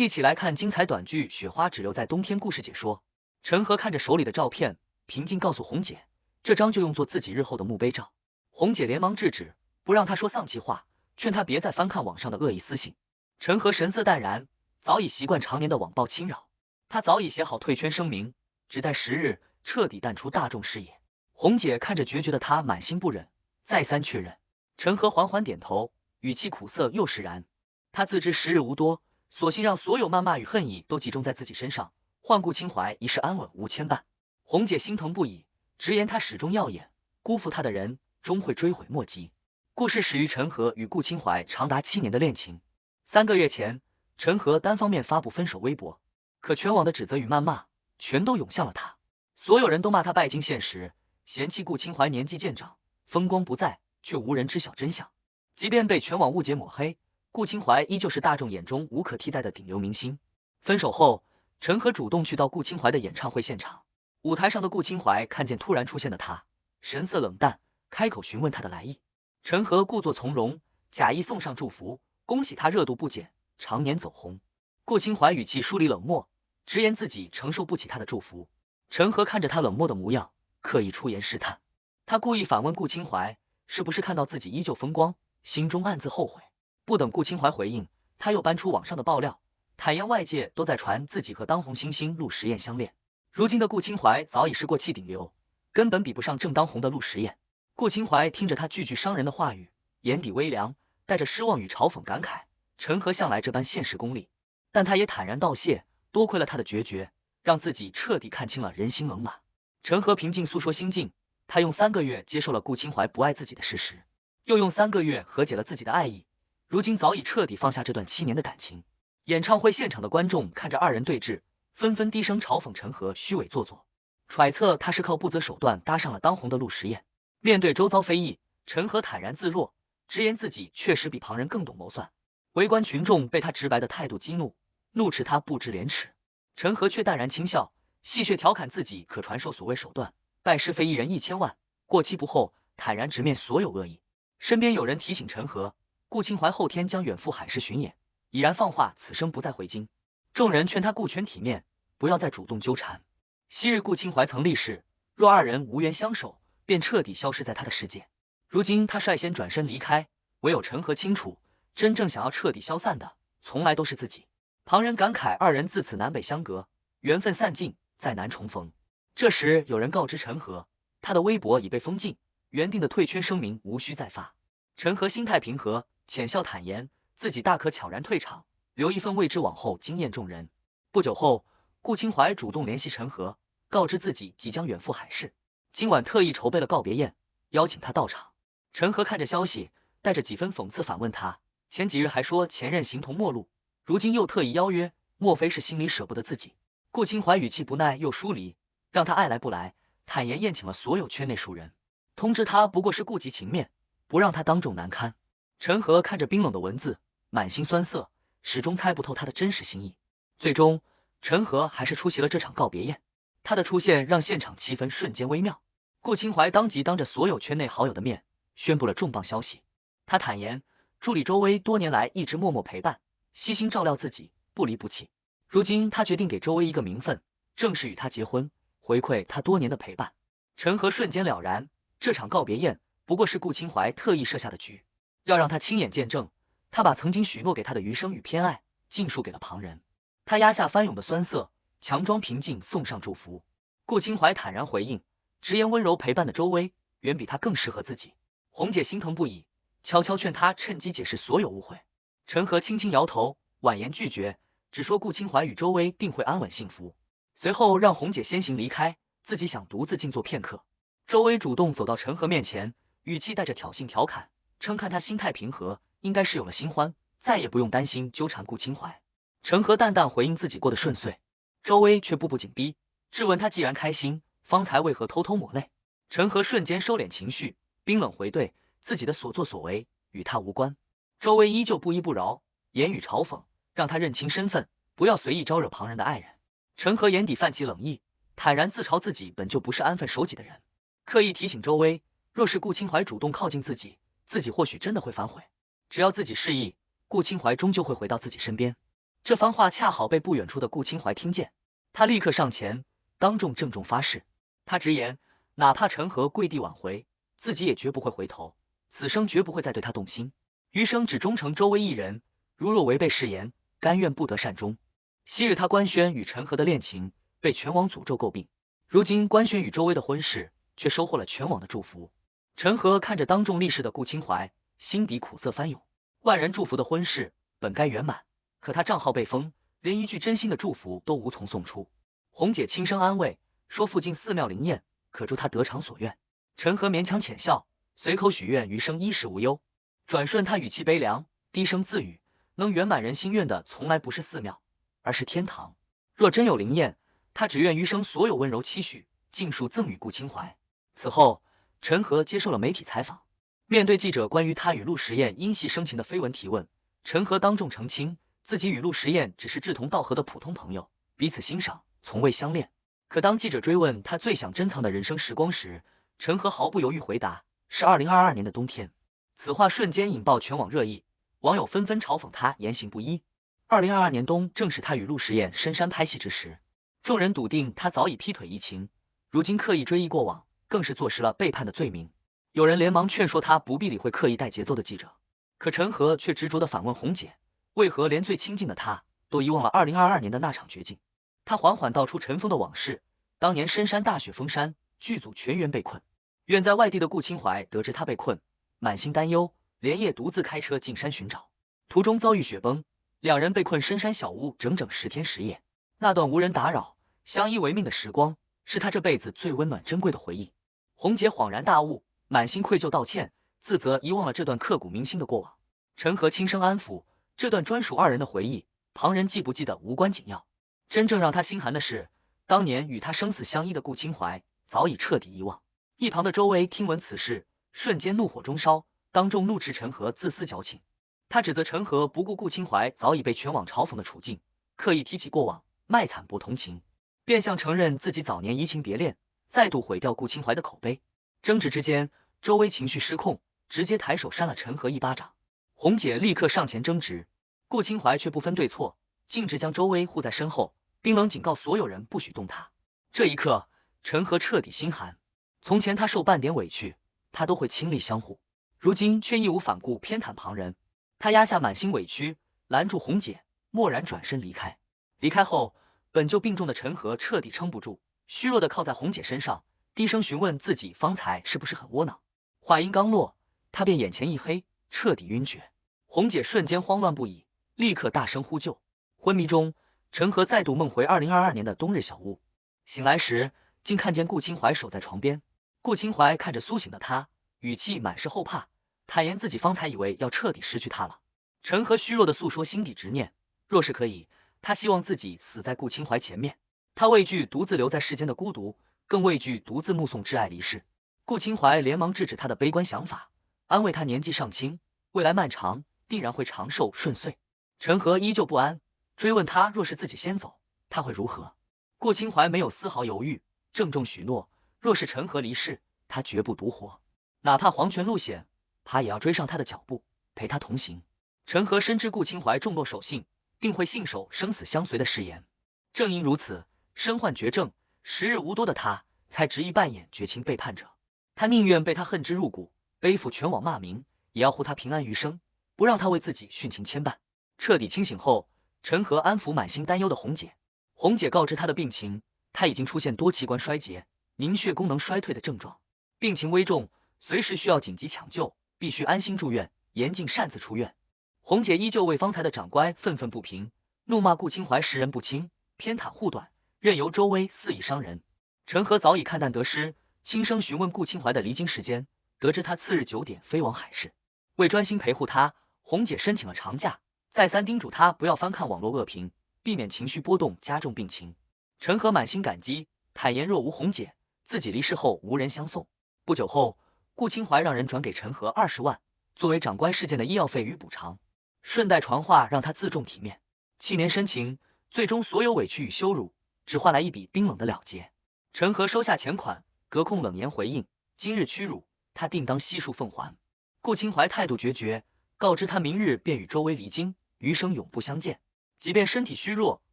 一起来看精彩短剧《雪花只留在冬天》故事解说。陈和看着手里的照片，平静告诉红姐，这张就用作自己日后的墓碑照。红姐连忙制止，不让他说丧气话，劝他别再翻看网上的恶意私信。陈和神色淡然，早已习惯常年的网暴侵扰，他早已写好退圈声明，只待时日彻底淡出大众视野。红姐看着决绝的他，满心不忍，再三确认。陈和缓缓点头，语气苦涩又释然。他自知时日无多，索性让所有谩骂与恨意都集中在自己身上，换顾清怀一世安稳无牵绊。红姐心疼不已，直言他始终耀眼，辜负他的人终会追悔莫及。故事始于陈和与顾清怀长达7年的恋情。3个月前，陈和单方面发布分手微博，可全网的指责与谩骂全都涌向了他。所有人都骂他拜金现实，嫌弃顾清怀年纪渐长，风光不再，却无人知晓真相。即便被全网误解抹黑，顾清怀依旧是大众眼中无可替代的顶流明星。分手后，陈和主动去到顾清怀的演唱会现场。舞台上的顾清怀看见突然出现的他，神色冷淡，开口询问他的来意。陈和故作从容，假意送上祝福，恭喜他热度不减，常年走红。顾清怀语气疏离冷漠，直言自己承受不起他的祝福。陈和看着他冷漠的模样，刻意出言试探。他故意反问顾清怀，是不是看到自己依旧风光，心中暗自后悔。不等顾清怀回应，他又搬出网上的爆料，坦言外界都在传自己和当红新星陆时燕相恋。如今的顾清怀早已是过气顶流，根本比不上正当红的陆时燕。顾清怀听着他句句伤人的话语，眼底微凉，带着失望与嘲讽感慨：陈和向来这般现实功利，但他也坦然道谢，多亏了他的决绝，让自己彻底看清了人心冷暖。陈和平静诉说心境，他用3个月接受了顾清怀不爱自己的事实，又用3个月和解了自己的爱意，如今早已彻底放下这段7年的感情。演唱会现场的观众看着二人对峙，纷纷低声嘲讽陈和虚伪做作，揣测他是靠不择手段搭上了当红的陆时燕。面对周遭非议，陈和坦然自若，直言自己确实比旁人更懂谋算。围观群众被他直白的态度激怒，怒斥他不知廉耻。陈和却淡然轻笑，戏谑调侃自己可传授所谓手段，拜师非一人1000万，过期不候，坦然直面所有恶意。身边有人提醒陈和，顾清怀后天将远赴海市巡演，已然放话此生不再回京。众人劝他顾全体面，不要再主动纠缠。昔日顾清怀曾立誓，若二人无缘相守，便彻底消失在他的世界。如今他率先转身离开，唯有陈和清楚，真正想要彻底消散的，从来都是自己。旁人感慨二人自此南北相隔，缘分散尽，再难重逢。这时有人告知陈和，他的微博已被封禁，原定的退圈声明无需再发。陈和心态平和，浅笑坦言自己大可悄然退场，留一份未知往后惊艳众人。不久后，顾清怀主动联系陈和，告知自己即将远赴海市，今晚特意筹备了告别宴，邀请他到场。陈和看着消息，带着几分讽刺反问他，前几日还说前任形同陌路，如今又特意邀约，莫非是心里舍不得自己？顾清怀语气不耐又疏离，让他爱来不来，坦言宴请了所有圈内熟人，通知他不过是顾及情面，不让他当众难堪。陈和看着冰冷的文字，满心酸涩，始终猜不透他的真实心意。最终，陈和还是出席了这场告别宴。他的出现让现场气氛瞬间微妙。顾清怀当即当着所有圈内好友的面宣布了重磅消息。他坦言，助理周薇多年来一直默默陪伴，悉心照料自己，不离不弃。如今他决定给周薇一个名分，正式与她结婚，回馈她多年的陪伴。陈和瞬间了然，这场告别宴不过是顾清怀特意设下的局，要让他亲眼见证，他把曾经许诺给他的余生与偏爱尽数给了旁人。他压下翻涌的酸涩，强装平静送上祝福。顾清怀坦然回应，直言温柔陪伴的周薇远比他更适合自己。红姐心疼不已，悄悄劝他趁机解释所有误会。陈和轻轻摇头，婉言拒绝，只说顾清怀与周薇定会安稳幸福。随后让红姐先行离开，自己想独自静坐片刻。周薇主动走到陈和面前，语气带着挑衅调侃，称看他心态平和，应该是有了新欢，再也不用担心纠缠顾清怀。陈和淡淡回应自己过得顺遂，周薇却步步紧逼，质问他既然开心，方才为何偷偷抹泪。陈和瞬间收敛情绪，冰冷回怼，自己的所作所为与他无关。周薇依旧不依不饶，言语嘲讽，让他认清身份，不要随意招惹旁人的爱人。陈和眼底泛起冷意，坦然自嘲自己本就不是安分守己的人，刻意提醒周薇，若是顾清怀主动靠近自己，自己或许真的会反悔。只要自己示意，顾清怀终究会回到自己身边。这番话恰好被不远处的顾清怀听见，他立刻上前，当众郑重发誓。他直言，哪怕陈和跪地挽回，自己也绝不会回头，此生绝不会再对他动心，余生只忠诚周薇一人。如若违背誓言，甘愿不得善终。昔日他官宣与陈和的恋情，被全网诅咒诟病，如今官宣与周薇的婚事，却收获了全网的祝福。陈和看着当众立誓的顾清怀，心底苦涩翻涌。万人祝福的婚事本该圆满，可他账号被封，连一句真心的祝福都无从送出。红姐轻声安慰，说附近寺庙灵验，可祝他得偿所愿。陈和勉强浅笑，随口许愿余生衣食无忧。转瞬他语气悲凉，低声自语，能圆满人心愿的从来不是寺庙，而是天堂。若真有灵验，他只愿余生所有温柔期许尽数赠与顾清怀。此后，陈和接受了媒体采访。面对记者关于他与陆时燕因戏生情的绯闻提问，陈和当众澄清，自己与陆时燕只是志同道合的普通朋友，彼此欣赏，从未相恋。可当记者追问他最想珍藏的人生时光时，陈和毫不犹豫回答，是2022年的冬天。此话瞬间引爆全网热议，网友纷纷嘲讽他言行不一。2022年冬正是他与陆时燕深山拍戏之时，众人笃定他早已劈腿移情，如今刻意追忆过往，更是坐实了背叛的罪名。有人连忙劝说他不必理会刻意带节奏的记者，可陈和却执着地反问红姐，为何连最亲近的他都遗忘了2022年的那场绝境？他缓缓道出尘封的往事，当年深山大雪封山，剧组全员被困。远在外地的顾清怀得知他被困，满心担忧，连夜独自开车进山寻找，途中遭遇雪崩，两人被困深山小屋整整10天10夜。那段无人打扰、相依为命的时光，是他这辈子最温暖珍贵的回忆。红姐恍然大悟，满心愧疚道歉，自责遗忘了这段刻骨铭心的过往。陈和轻声安抚，这段专属二人的回忆，旁人记不记得无关紧要。真正让他心寒的是，当年与他生死相依的顾清怀早已彻底遗忘。一旁的周薇听闻此事，瞬间怒火中烧，当众怒斥陈和自私矫情。他指责陈和不顾顾清怀早已被全网嘲讽的处境，刻意提起过往，卖惨博同情，变相承认自己早年移情别恋，再度毁掉顾清怀的口碑。争执之间，周薇情绪失控，直接抬手扇了陈和一巴掌。红姐立刻上前争执，顾清怀却不分对错，径直将周薇护在身后，冰冷警告所有人不许动他。这一刻，陈和彻底心寒。从前他受半点委屈，他都会倾力相护，如今却义无反顾偏袒旁人。他压下满心委屈，拦住红姐，默然转身离开。离开后，本就病重的陈和彻底撑不住，虚弱地靠在红姐身上，低声询问自己方才是不是很窝囊。话音刚落，他便眼前一黑，彻底晕厥。红姐瞬间慌乱不已，立刻大声呼救。昏迷中，陈和再度梦回2022年的冬日小屋，醒来时竟看见顾清怀守在床边。顾清怀看着苏醒的他，语气满是后怕，坦言自己方才以为要彻底失去他了。陈和虚弱地诉说心底执念，若是可以，他希望自己死在顾清怀前面。他畏惧独自留在世间的孤独，更畏惧独自目送挚爱离世。顾清怀连忙制止他的悲观想法，安慰他年纪尚轻，未来漫长，定然会长寿顺遂。陈和依旧不安，追问他若是自己先走，他会如何？顾清怀没有丝毫犹豫，郑重许诺，若是陈和离世，他绝不独活，哪怕黄泉路险，他也要追上他的脚步，陪他同行。陈和深知顾清怀重诺守信，定会信守生死相随的誓言。正因如此，身患绝症、时日无多的他，才执意扮演绝情背叛者。他宁愿被他恨之入骨，背负全网骂名，也要护他平安余生，不让他为自己殉情牵绊。彻底清醒后，陈和安抚满心担忧的红姐。红姐告知他的病情，他已经出现多器官衰竭、凝血功能衰退的症状，病情危重，随时需要紧急抢救，必须安心住院，严禁擅自出院。红姐依旧为方才的长官愤愤不平，怒骂顾清怀识人不清，偏袒护短，任由周薇肆意伤人。陈和早已看淡得失，轻声询问顾清怀的离京时间，得知他次日9点飞往海市。为专心陪护他，红姐申请了长假，再三叮嘱他不要翻看网络恶评，避免情绪波动加重病情。陈和满心感激，坦言若无红姐，自己离世后无人相送。不久后，顾清怀让人转给陈和20万，作为长官事件的医药费与补偿，顺带传话让他自重体面。7年深情，最终所有委屈与羞辱，只换来一笔冰冷的了结。陈和收下钱款，隔空冷言回应：今日屈辱，他定当悉数奉还。顾清怀态度决绝，告知他明日便与周薇离京，余生永不相见。即便身体虚弱，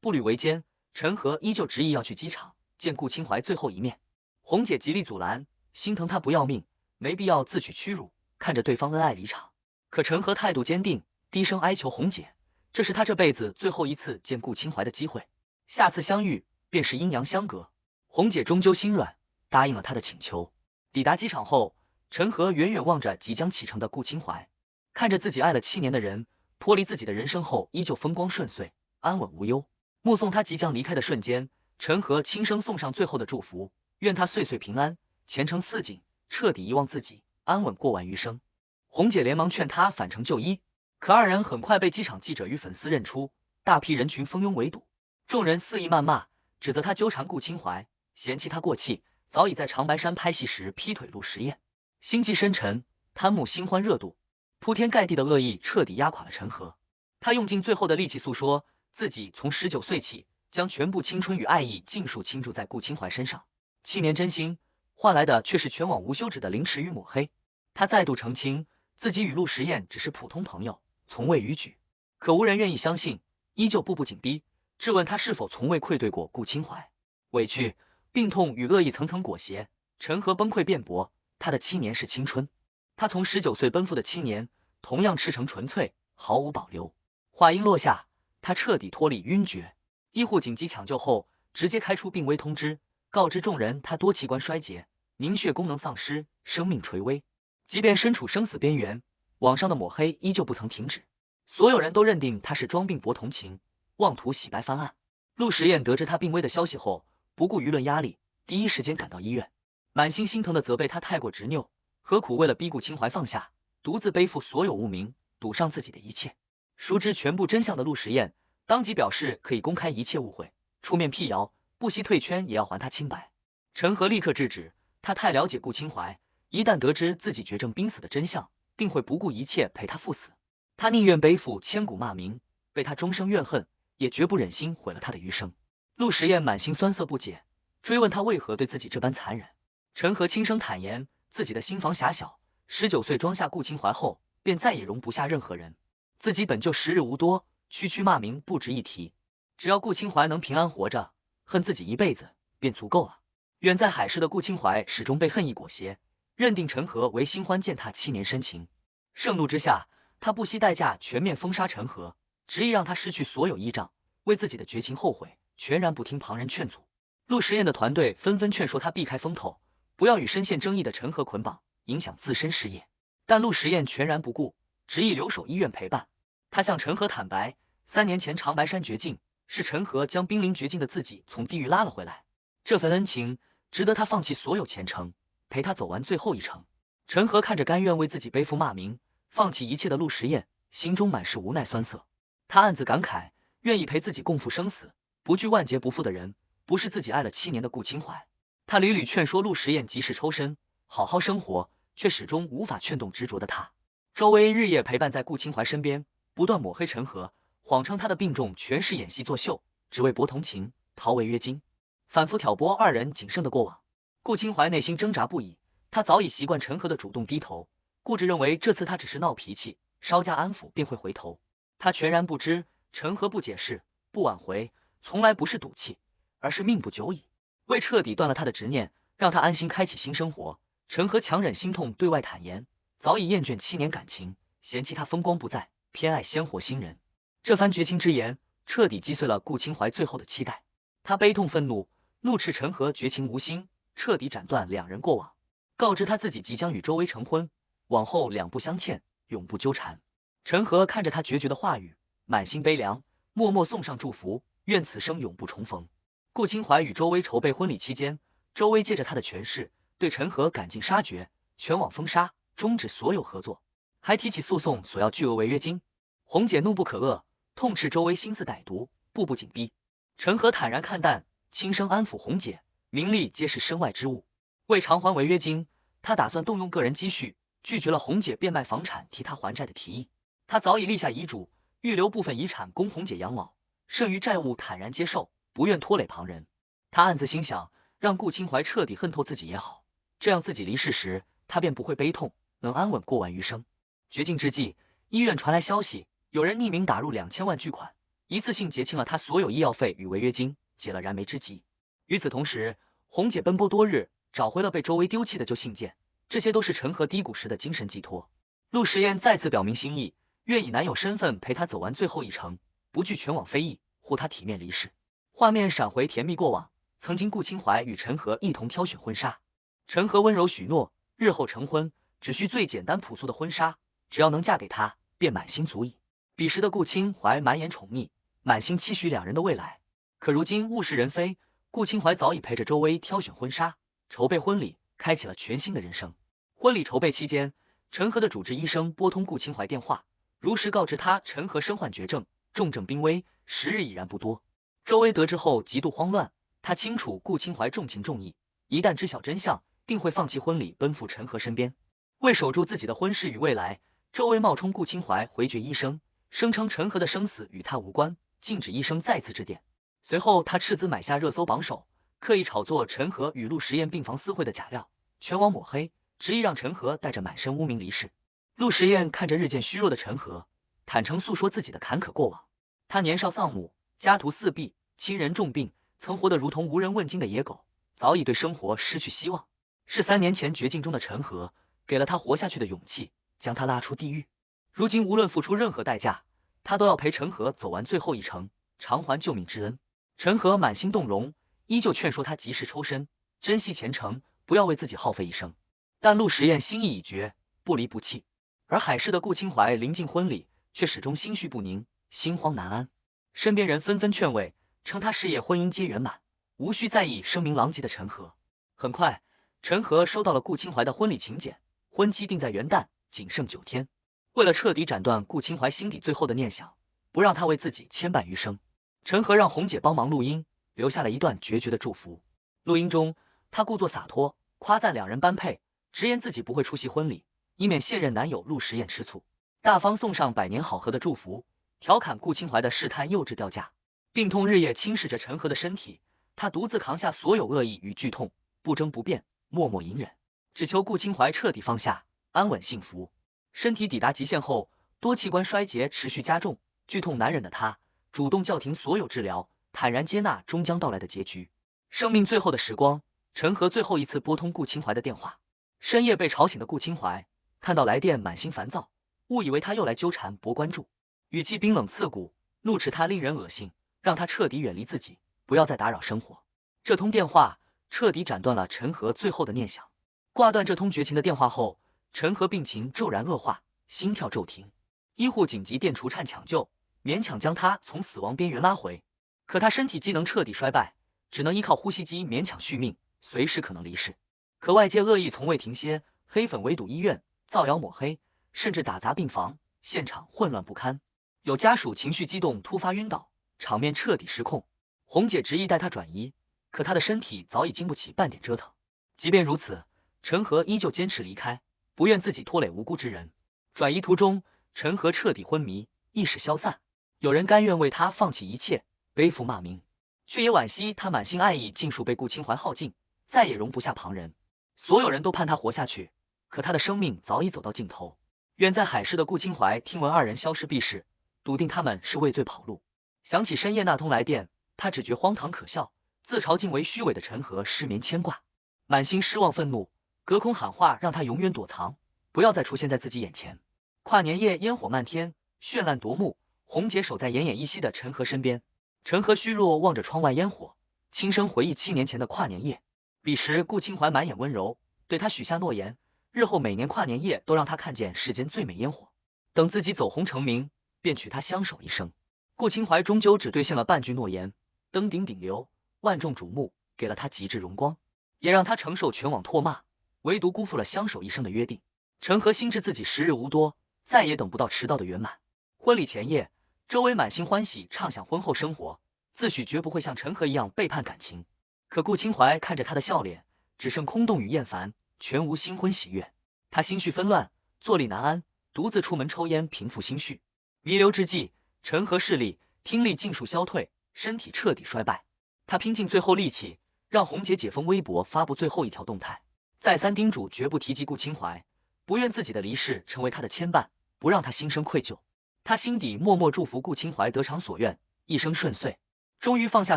步履维艰，陈和依旧执意要去机场见顾清怀最后一面。红姐极力阻拦，心疼他不要命，没必要自取屈辱，看着对方恩爱离场。可陈和态度坚定，低声哀求红姐，这是他这辈子最后一次见顾清怀的机会，下次相遇便是阴阳相隔。红姐终究心软，答应了他的请求。抵达机场后，陈和远远望着即将启程的顾清怀，看着自己爱了7年的人脱离自己的人生后依旧风光顺遂，安稳无忧。目送他即将离开的瞬间，陈和轻声送上最后的祝福，愿他岁岁平安，前程似锦，彻底遗忘自己，安稳过完余生。红姐连忙劝他返程就医，可二人很快被机场记者与粉丝认出，大批人群蜂拥围堵，众人肆意谩骂，指责他纠缠顾清怀，嫌弃他过气，早已在长白山拍戏时劈腿陆时宴。心机深沉，贪慕新欢热度，铺天盖地的恶意彻底压垮了陈和。他用尽最后的力气诉说自己从19岁起，将全部青春与爱意尽数倾注在顾清怀身上，7年真心换来的却是全网无休止的凌迟与抹黑。他再度澄清自己与陆时宴只是普通朋友，从未逾矩，可无人愿意相信，依旧步步紧逼，质问他是否从未愧对过顾清怀。委屈、病痛与恶意层层裹挟，陈和崩溃辩驳，他的7年是青春，他从19岁奔赴的7年同样赤诚纯粹，毫无保留。话音落下，他彻底脱离晕厥，医护紧急抢救后直接开出病危通知，告知众人他多器官衰竭，凝血功能丧失，生命垂危。即便身处生死边缘，网上的抹黑依旧不曾停止，所有人都认定他是装病博同情，妄图洗白翻案。陆时宴得知他病危的消息后，不顾舆论压力，第一时间赶到医院，满心心疼地责备他太过执拗，何苦为了逼顾清怀放下，独自背负所有污名，赌上自己的一切。熟知全部真相的陆时宴当即表示可以公开一切误会，出面辟谣，不惜退圈也要还他清白。陈和立刻制止，他太了解顾清怀，一旦得知自己绝症濒死的真相，定会不顾一切陪他赴死。他宁愿背负千古骂名，被他终生怨恨，也绝不忍心毁了他的余生。陆时宴满心酸涩不解，追问他为何对自己这般残忍。陈和轻声坦言，自己的心房狭小，19岁装下顾清怀后，便再也容不下任何人。自己本就时日无多，区区骂名不值一提，只要顾清怀能平安活着，恨自己一辈子便足够了。远在海市的顾清怀始终被恨意裹挟，认定陈和为新欢，践踏7年深情。盛怒之下，他不惜代价全面封杀陈和，执意让他失去所有依仗，为自己的绝情后悔，全然不听旁人劝阻。陆时宴的团队纷纷劝说他避开风头，不要与深陷争议的陈和捆绑，影响自身事业。但陆时宴全然不顾，执意留守医院陪伴。他向陈和坦白，3年前长白山绝境，是陈和将濒临绝境的自己从地狱拉了回来，这份恩情值得他放弃所有前程，陪他走完最后一程。陈和看着甘愿为自己背负骂名，放弃一切的陆时宴，心中满是无奈酸涩。他暗自感慨，愿意陪自己共赴生死，不惧万劫不复的人，不是自己爱了7年的顾清怀。他屡屡劝说陆时宴及时抽身，好好生活，却始终无法劝动执着的他。周薇日夜陪伴在顾清怀身边，不断抹黑陈和，谎称他的病重全是演戏作秀，只为博同情，逃违约金，反复挑拨二人仅剩的过往。顾清怀内心挣扎不已，他早已习惯陈和的主动低头，固执认为这次他只是闹脾气，稍加安抚便会回头。他全然不知，陈和不解释，不挽回，从来不是赌气，而是命不久矣。为彻底断了他的执念，让他安心开启新生活，陈和强忍心痛对外坦言，早已厌倦7年感情，嫌弃他风光不再，偏爱鲜活新人。这番绝情之言彻底击碎了顾清怀最后的期待。他悲痛愤怒，怒斥陈和绝情无心，彻底斩断2人过往，告知他自己即将与周薇成婚，往后两不相欠，永不纠缠。陈和看着他决绝的话语，满心悲凉，默默送上祝福，愿此生永不重逢。顾清怀与周薇筹备婚礼期间，周薇借着他的权势，对陈和赶尽杀绝，全网封杀，终止所有合作，还提起诉讼索要巨额违约金。红姐怒不可遏，痛斥周薇心思歹毒，步步紧逼。陈和坦然看淡，轻声安抚红姐，名利皆是身外之物。为偿还违约金，他打算动用个人积蓄，拒绝了红姐变卖房产替他还债的提议。他早已立下遗嘱，预留部分遗产供红姐养老，剩余债务坦然接受，不愿拖累旁人。他暗自心想，让顾清怀彻底恨透自己也好，这样自己离世时，他便不会悲痛，能安稳过完余生。绝境之际，医院传来消息，有人匿名打入2000万巨款，一次性结清了他所有医药费与违约金，解了燃眉之急。与此同时，红姐奔波多日，找回了被周薇丢弃的旧信件，这些都是陈和低谷时的精神寄托。陆时燕再次表明心意，愿以男友身份陪他走完最后一程，不惧全网非议，护他体面离世。画面闪回甜蜜过往，曾经顾清怀与陈和一同挑选婚纱，陈和温柔许诺，日后成婚只需最简单朴素的婚纱，只要能嫁给他，便满心足矣。彼时的顾清怀满眼宠溺，满心期许两人的未来。可如今物是人非，顾清怀早已陪着周薇挑选婚纱，筹备婚礼，开启了全新的人生。婚礼筹备期间，陈和的主治医生拨通顾清怀电话，如实告知他陈和身患绝症，重症濒危，时日已然不多。周薇得知后极度慌乱，他清楚顾清怀重情重义，一旦知晓真相，定会放弃婚礼奔赴陈和身边。为守住自己的婚事与未来，周薇冒充顾清怀回绝医生，声称陈和的生死与他无关，禁止医生再次致电。随后他斥资买下热搜榜首，刻意炒作陈和与陆时燕病房私会的假料，全网抹黑，执意让陈和带着满身污名离世。陆时燕看着日渐虚弱的陈和，坦诚诉说自己的坎坷过往。他年少丧母，家徒四壁，亲人重病，曾活得如同无人问津的野狗，早已对生活失去希望。是3年前绝境中的陈和给了他活下去的勇气，将他拉出地狱。如今无论付出任何代价，他都要陪陈和走完最后一程，偿还救命之恩。陈和满心动容，依旧劝说他及时抽身，珍惜前程，不要为自己耗费一生。但陆时燕心意已决，不离不弃。而海市的顾清怀临近婚礼，却始终心绪不宁，心慌难安。身边人纷纷劝慰，称他事业婚姻皆圆满，无需在意声名狼藉的陈和。很快，陈和收到了顾清怀的婚礼请柬，婚期定在元旦，仅剩9天。为了彻底斩断顾清怀心底最后的念想，不让他为自己牵绊余生，陈和让红姐帮忙录音，留下了一段决绝的祝福。录音中，他故作洒脱，夸赞两人般配，直言自己不会出席婚礼，以免现任男友陆时燕吃醋，大方送上百年好合的祝福，调侃顾清怀的试探幼稚掉价。病痛日夜侵蚀着陈和的身体，他独自扛下所有恶意与剧痛，不争不辩，默默隐忍，只求顾清怀彻底放下，安稳幸福。身体抵达极限后，多器官衰竭持续加重，剧痛难忍的他主动叫停所有治疗，坦然接纳终将到来的结局。生命最后的时光，陈和最后一次拨通顾清怀的电话。深夜被吵醒的顾清怀看到来电，满心烦躁，误以为他又来纠缠博关注，语气冰冷刺骨，怒斥他令人恶心，让他彻底远离自己，不要再打扰生活。这通电话彻底斩断了陈和最后的念想。挂断这通绝情的电话后，陈和病情骤然恶化，心跳骤停，医护紧急电除颤抢救，勉强将他从死亡边缘拉回。可他身体机能彻底衰败，只能依靠呼吸机勉强续命，随时可能离世。可外界恶意从未停歇，黑粉围堵医院，造谣抹黑，甚至打砸病房，现场混乱不堪。有家属情绪激动突发晕倒，场面彻底失控。红姐执意带他转移，可他的身体早已经不起半点折腾。即便如此，陈和依旧坚持离开，不愿自己拖累无辜之人。转移途中，陈和彻底昏迷，意识消散。有人甘愿为他放弃一切，背负骂名，却也惋惜他满心爱意尽数被顾清怀耗尽，再也容不下旁人。所有人都盼他活下去，可他的生命早已走到尽头。远在海市的顾清怀听闻二人消失避世，笃定他们是畏罪跑路。想起深夜那通来电，他只觉荒唐可笑，自嘲竟为虚伪的陈和失眠牵挂，满心失望愤怒，隔空喊话让他永远躲藏，不要再出现在自己眼前。跨年夜烟火漫天，绚烂夺目，红姐守在奄奄一息的陈和身边。陈和虚弱望着窗外烟火，轻声回忆7年前的跨年夜。彼时顾清怀满眼温柔，对他许下诺言，日后每年跨年夜都让他看见世间最美烟火，等自己走红成名，便娶她相守一生。顾清怀终究只兑现了半句诺言，登顶顶流，万众瞩目，给了他极致荣光，也让他承受全网唾骂，唯独辜负了相守一生的约定。陈和心知自己时日无多，再也等不到迟到的圆满。婚礼前夜，周薇满心欢喜畅想婚后生活，自诩绝不会像陈和一样背叛感情。可顾清怀看着他的笑脸，只剩空洞与厌烦，全无新婚喜悦。他心绪纷乱，坐立难安，独自出门抽烟平复心绪。弥留之际，陈和视力、听力尽数消退，身体彻底衰败。他拼尽最后力气，让红姐解封微博发布最后一条动态，再三叮嘱绝不提及顾清怀，不愿自己的离世成为他的牵绊，不让他心生愧疚。他心底默默祝福顾清怀得偿所愿，一生顺遂，终于放下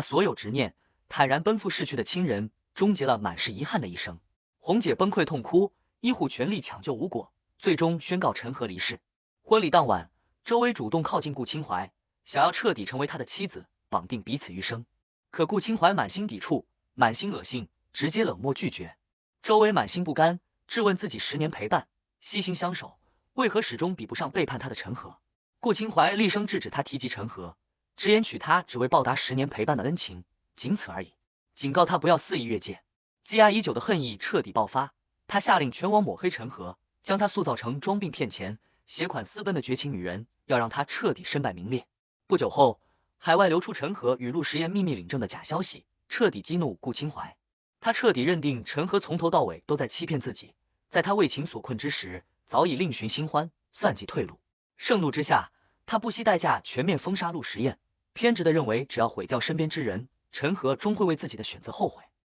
所有执念，坦然奔赴逝去的亲人，终结了满是遗憾的一生。红姐崩溃痛哭，医护全力抢救无果，最终宣告陈和离世。婚礼当晚，周薇主动靠近顾清怀，想要彻底成为他的妻子，绑定彼此余生。可顾清怀满心抵触，满心恶心，直接冷漠拒绝。周薇满心不甘，质问自己10年陪伴，悉心相守，为何始终比不上背叛他的陈和？顾清怀厉声制止他提及陈和，直言娶她只为报答10年陪伴的恩情，仅此而已，警告他不要肆意越界。积压已久的恨意彻底爆发，他下令全网抹黑陈和，将他塑造成装病骗钱、携款私奔的绝情女人，要让他彻底身败名裂。不久后，海外流出陈和与陆时言秘密领证的假消息，彻底激怒顾清怀。他彻底认定陈和从头到尾都在欺骗自己，在他为情所困之时，早已另寻新欢，算计退路。盛怒之下，他不惜代价全面封杀陆时言，偏执地认为只要毁掉身边之人，陈和终会为自己的选择后悔。